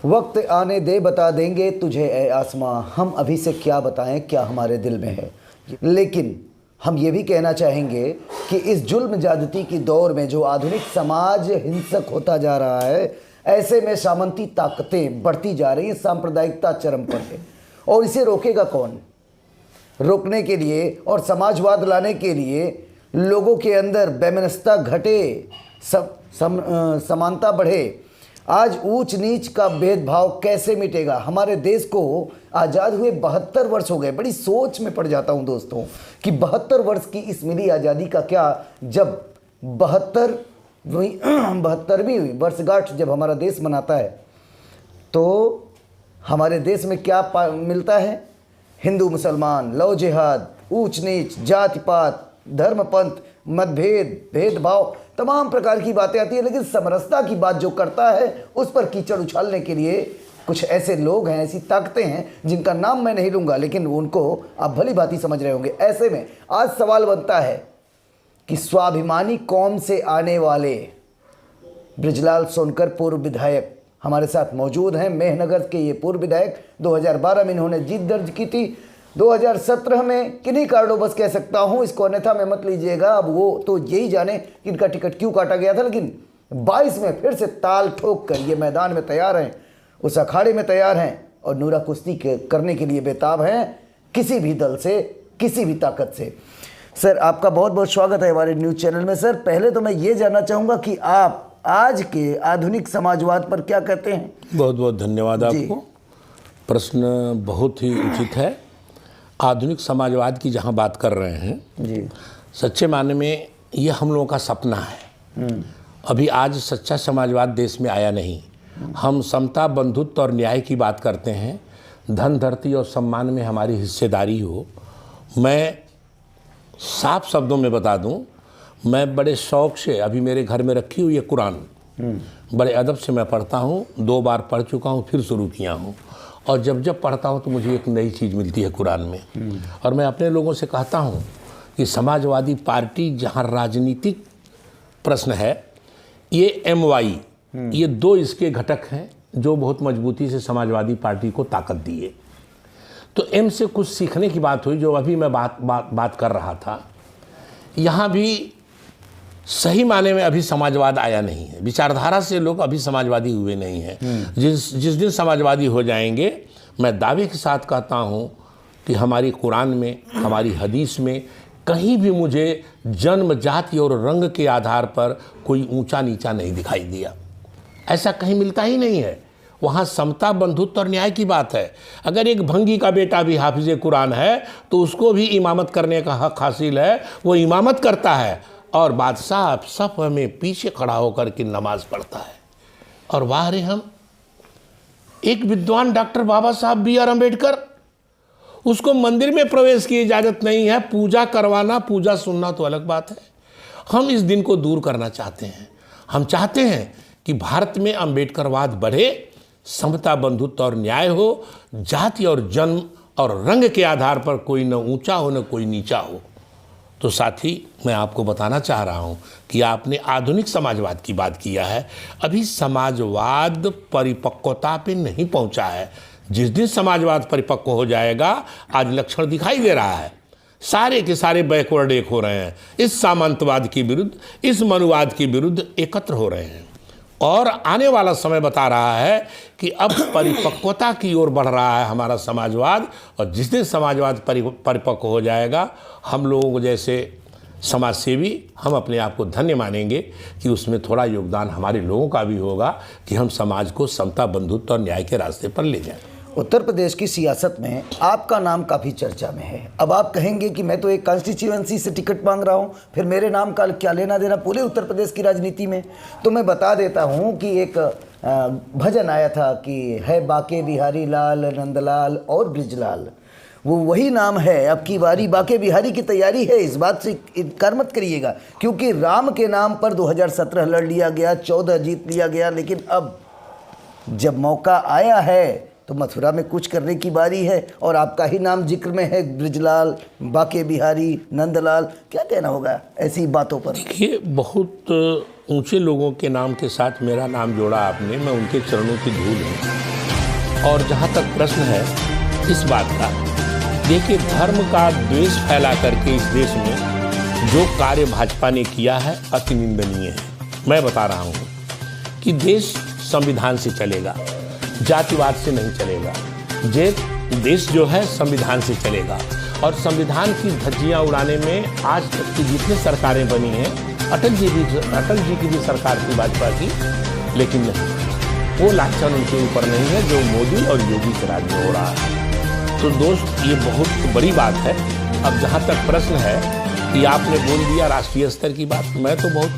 वक्त आने दे बता देंगे तुझे ए आसमां, हम अभी से क्या बताएं क्या हमारे दिल में है। लेकिन हम ये भी कहना चाहेंगे कि इस जुल्म ज्यादती की दौर में जो आधुनिक समाज हिंसक होता जा रहा है, ऐसे में सामंती ताकतें बढ़ती जा रही हैं, सांप्रदायिकता चरम पर है। और इसे रोकेगा कौन? रोकने के लिए और समाजवाद लाने के लिए लोगों के अंदर वैमनस्यता घटे, समानता बढ़े। आज ऊंच नीच का भेदभाव कैसे मिटेगा? हमारे देश को आज़ाद हुए 72 वर्ष हो गए। बड़ी सोच में पड़ जाता हूं दोस्तों कि 72 वर्ष की इस मिली आज़ादी का क्या, जब 72वीं वर्षगांठ जब हमारा देश मनाता है तो हमारे देश में क्या मिलता है? हिंदू मुसलमान, लव जिहाद, ऊंच नीच, जाति पात, धर्म पंथ, मतभेद, भेदभाव, तमाम प्रकार की बातें आती है। लेकिन समरसता की बात जो करता है उस पर कीचड़ उछालने के लिए कुछ ऐसे लोग हैं, ऐसी ताकतें हैं जिनका नाम मैं नहीं लूँगा, लेकिन उनको आप भली भांति समझ रहे होंगे। ऐसे में आज सवाल बनता है कि स्वाभिमानी कौम से आने वाले बृजलाल सोनकर पूर्व विधायक हमारे साथ मौजूद हैं। मेहनगर के ये पूर्व विधायक 2012 में इन्होंने जीत दर्ज की थी। 2017 में किन्हीं कारणों बस कह सकता हूं, इसको अन्यथा में मत लीजिएगा, अब वो तो यही जाने कि इनका टिकट क्यों काटा गया था। लेकिन 22 में फिर से ताल ठोक कर ये मैदान में तैयार हैं, उस अखाड़े में तैयार हैं और नूरा कुश्ती करने के लिए बेताब हैं, किसी भी दल से, किसी भी ताकत से। सर, आपका बहुत बहुत स्वागत है हमारे न्यूज़ चैनल में। सर, पहले तो मैं ये जानना चाहूँगा कि आप आज के आधुनिक समाजवाद पर क्या कहते हैं? बहुत बहुत धन्यवाद आपको। प्रश्न बहुत ही उचित है। आधुनिक समाजवाद की जहाँ बात कर रहे हैं जी, सच्चे मायने में ये हम लोगों का सपना है। अभी आज सच्चा समाजवाद देश में आया नहीं। हम समता, बंधुत्व और न्याय की बात करते हैं। धन, धरती और सम्मान में हमारी हिस्सेदारी हो। मैं साफ शब्दों में बता दूं, मैं बड़े शौक़ से, अभी मेरे घर में रखी हुई है कुरान, बड़े अदब से मैं पढ़ता हूँ। 2 बार पढ़ चुका हूँ, फिर शुरू किया हूँ। और जब जब पढ़ता हूँ तो मुझे एक नई चीज़ मिलती है कुरान में। और मैं अपने लोगों से कहता हूँ कि समाजवादी पार्टी जहाँ राजनीतिक प्रश्न है, ये MY, ये 2 इसके घटक हैं जो बहुत मजबूती से समाजवादी पार्टी को ताकत दिए। तो M से कुछ सीखने की बात हुई, जो अभी मैं बात कर रहा था। यहाँ भी सही माने में अभी समाजवाद आया नहीं है। विचारधारा से लोग अभी समाजवादी हुए नहीं हैं। जिस दिन समाजवादी हो जाएंगे, मैं दावे के साथ कहता हूँ कि हमारी कुरान में, हमारी हदीस में कहीं भी मुझे जन्म, जाति और रंग के आधार पर कोई ऊंचा नीचा नहीं दिखाई दिया। ऐसा कहीं मिलता ही नहीं है। वहाँ समता, बंधुत्व और न्याय की बात है। अगर एक भंगी का बेटा भी हाफिज कुरान है तो उसको भी इमामत करने का हक हासिल है, वो इमामत करता है और बादशाह सफ में पीछे खड़ा होकर के नमाज पढ़ता है। और वाह रे, हम एक विद्वान डॉक्टर बाबा साहब BR अम्बेडकर, उसको मंदिर में प्रवेश की इजाज़त नहीं है। पूजा करवाना, पूजा सुनना तो अलग बात है। हम इस दिन को दूर करना चाहते हैं। हम चाहते हैं कि भारत में अम्बेडकरवाद बढ़े, समता, बंधुत्व और न्याय हो, जाति और जन्म और रंग के आधार पर कोई न ऊंचा हो न कोई नीचा हो। तो साथ ही मैं आपको बताना चाह रहा हूं कि आपने आधुनिक समाजवाद की बात किया है। अभी समाजवाद परिपक्वता पे नहीं पहुंचा है। जिस दिन समाजवाद परिपक्व हो जाएगा, आज लक्षण दिखाई दे रहा है, सारे के सारे बैकवर्ड एक हो रहे हैं। इस सामंतवाद के विरुद्ध, इस मनुवाद के विरुद्ध एकत्र हो रहे हैं। और आने वाला समय बता रहा है कि अब परिपक्वता की ओर बढ़ रहा है हमारा समाजवाद। और जिस दिन समाजवाद परिपक्व हो जाएगा, हम लोगों को जैसे समाजसेवी, हम अपने आप को धन्य मानेंगे कि उसमें थोड़ा योगदान हमारे लोगों का भी होगा कि हम समाज को समता, बंधुत्व और न्याय के रास्ते पर ले जाएं। उत्तर प्रदेश की सियासत में आपका नाम काफ़ी चर्चा में है। अब आप कहेंगे कि मैं तो एक कॉन्स्टिट्यूएंसी से टिकट मांग रहा हूँ, फिर मेरे नाम का क्या लेना देना पूरे उत्तर प्रदेश की राजनीति में। तो मैं बता देता हूँ कि एक भजन आया था कि है बाके बिहारी लाल, नंदलाल और ब्रिजलाल, वो वही नाम है। अब की बारी बाके बिहारी की तैयारी है, इस बात से इनकार मत करिएगा, क्योंकि राम के नाम पर 2017 लड़ लिया गया, 14 जीत लिया गया। लेकिन अब जब मौका आया है तो मथुरा में कुछ करने की बारी है, और आपका ही नाम जिक्र में है, ब्रिजलाल, बाके बिहारी, नंदलाल। क्या कहना होगा ऐसी बातों पर? देखिए, बहुत ऊंचे लोगों के नाम के साथ मेरा नाम जोड़ा आपने, मैं उनके चरणों की धूल हूँ। और जहाँ तक प्रश्न है इस बात का, देखिए, धर्म का द्वेष फैला करके इस देश में जो कार्य भाजपा ने किया है अति निंदनीय है। मैं बता रहा हूँ कि देश संविधान से चलेगा, जातिवाद से नहीं चलेगा। देश जो है संविधान से चलेगा, और संविधान की धज्जियां उड़ाने में आज तक की जितनी सरकारें बनी हैं, अटल जी की भी सरकार थी भाजपा की, लेकिन नहीं, वो लांछन उनके ऊपर नहीं है जो मोदी और योगी के राज में हो रहा है। तो दोस्त, ये बहुत बड़ी बात है। अब जहाँ तक प्रश्न है कि आपने बोल दिया राष्ट्रीय स्तर की बात, मैं तो बहुत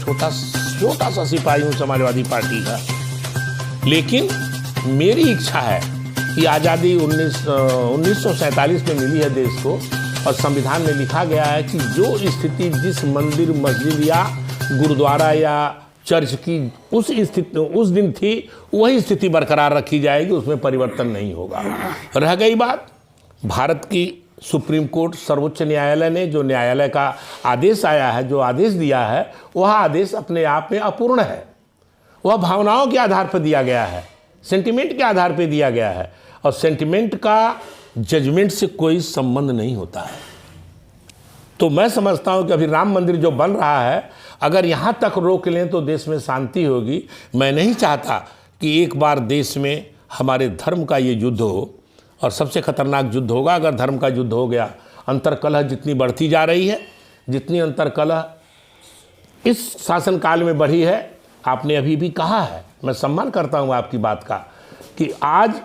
छोटा सा सिपाही हूँ समाजवादी पार्टी का, लेकिन मेरी इच्छा है कि आज़ादी 1947 में मिली है देश को, और संविधान में लिखा गया है कि जो स्थिति जिस मंदिर, मस्जिद या गुरुद्वारा या चर्च की उस दिन थी, वही स्थिति बरकरार रखी जाएगी, उसमें परिवर्तन नहीं होगा। रह गई बात भारत की सुप्रीम कोर्ट, सर्वोच्च न्यायालय ने जो न्यायालय का आदेश आया है, जो आदेश दिया है, वह आदेश अपने आप में अपूर्ण है। वह भावनाओं के आधार पर दिया गया है, सेंटिमेंट के आधार पर दिया गया है, और सेंटिमेंट का जजमेंट से कोई संबंध नहीं होता है। तो मैं समझता हूं कि अभी राम मंदिर जो बन रहा है, अगर यहां तक रोक लें तो देश में शांति होगी। मैं नहीं चाहता कि एक बार देश में हमारे धर्म का ये युद्ध हो, और सबसे खतरनाक युद्ध होगा अगर धर्म का युद्ध हो गया। अंतर्कलह जितनी बढ़ती जा रही है, जितनी अंतर्कलह इस शासनकाल में बढ़ी है, आपने अभी भी कहा है, मैं सम्मान करता हूं आपकी बात का, कि आज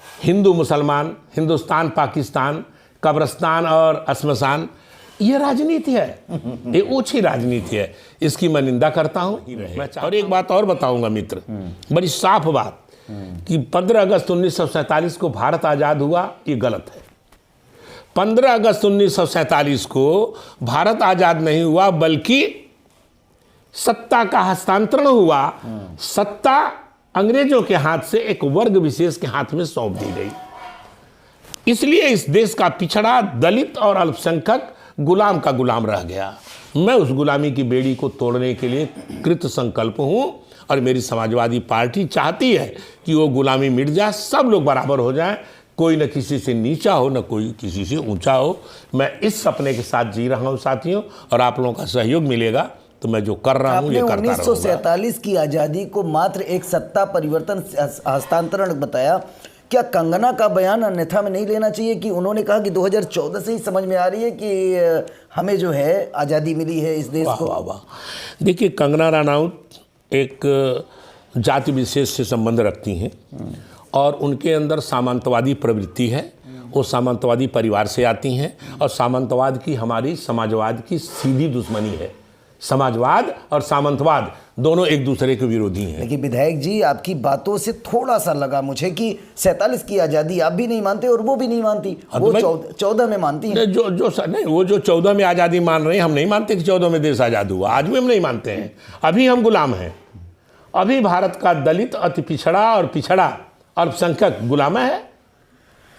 हिंदू मुसलमान, हिंदुस्तान पाकिस्तान, कब्रिस्तान और श्मशान, ये राजनीति है, ये ओछी राजनीति है। इसकी मैं निंदा करता हूं। और एक बात और बताऊंगा मित्र, बड़ी साफ बात, कि 15 अगस्त 1947 को भारत आज़ाद हुआ, ये गलत है। 15 अगस्त 1947 को भारत आज़ाद नहीं हुआ, बल्कि सत्ता का हस्तांतरण हुआ। सत्ता अंग्रेजों के हाथ से एक वर्ग विशेष के हाथ में सौंप दी गई। इसलिए इस देश का पिछड़ा, दलित और अल्पसंख्यक गुलाम का गुलाम रह गया। मैं उस गुलामी की बेड़ी को तोड़ने के लिए कृत संकल्प हूं, और मेरी समाजवादी पार्टी चाहती है कि वो गुलामी मिट जाए, सब लोग बराबर हो जाएं, कोई न किसी से नीचा हो, न कोई किसी से ऊंचा हो। मैं इस सपने के साथ जी रहा हूं साथियों, और आप लोगों का सहयोग मिलेगा तो मैं जो कर रहा हूं ये करता रहूंगा। 1947 की आज़ादी को मात्र एक सत्ता परिवर्तन हस्तांतरण बताया। क्या कंगना का बयान अन्यथा में नहीं लेना चाहिए कि उन्होंने कहा कि 2014 से ही समझ में आ रही है कि हमें जो है आज़ादी मिली है इस देश को? वाह वाह। देखिए, कंगना रनौत एक जाति विशेष से संबंध रखती हैं, और उनके अंदर सामंतवादी प्रवृत्ति है। वो सामंतवादी परिवार से आती हैं, और सामंतवाद की हमारी समाजवाद की सीधी दुश्मनी है। समाजवाद और सामंतवाद दोनों एक दूसरे के विरोधी हैं। लेकिन विधायक जी, आपकी बातों से थोड़ा सा लगा मुझे कि 47 की आज़ादी आप भी नहीं मानते और वो भी नहीं मानती, वो 14 में मानती है। नहीं, वो जो 14 में आज़ादी मान रहे हैं, हम नहीं मानते कि 14 में देश आज़ाद हुआ। आज भी हम नहीं मानते हैं। अभी हम गुलाम हैं। अभी भारत का दलित, अति पिछड़ा और पिछड़ा अल्पसंख्यक गुलाम है।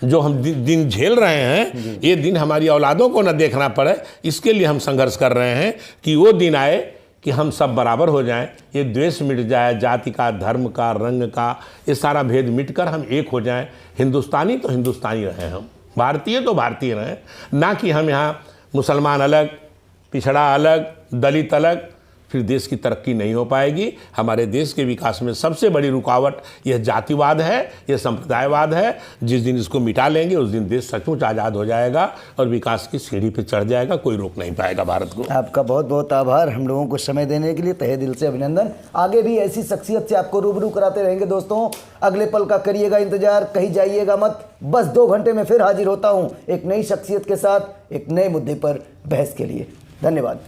जो हम दिन झेल रहे हैं, ये दिन हमारी औलादों को न देखना पड़े, इसके लिए हम संघर्ष कर रहे हैं कि वो दिन आए कि हम सब बराबर हो जाएं, ये द्वेष मिट जाए, जाति का, धर्म का, रंग का, ये सारा भेद मिटकर हम एक हो जाएं। हिंदुस्तानी तो हिंदुस्तानी रहें, हम भारतीय तो भारतीय रहें, ना कि हम यहाँ मुसलमान अलग, पिछड़ा अलग, दलित अलग। फिर देश की तरक्की नहीं हो पाएगी। हमारे देश के विकास में सबसे बड़ी रुकावट यह जातिवाद है, यह संप्रदायवाद है। जिस दिन इसको मिटा लेंगे उस दिन देश सचमुच आज़ाद हो जाएगा और विकास की सीढ़ी पर चढ़ जाएगा, कोई रोक नहीं पाएगा भारत को। आपका बहुत बहुत आभार, हम लोगों को समय देने के लिए तहे दिल से अभिनंदन। आगे भी ऐसी शख्सियत से आपको रूबरू कराते रहेंगे दोस्तों। अगले पल का करिएगा इंतजार, कहीं जाइएगा मत। बस 2 घंटे में फिर हाजिर होता हूँ एक नई शख्सियत के साथ, एक नए मुद्दे पर बहस के लिए। धन्यवाद।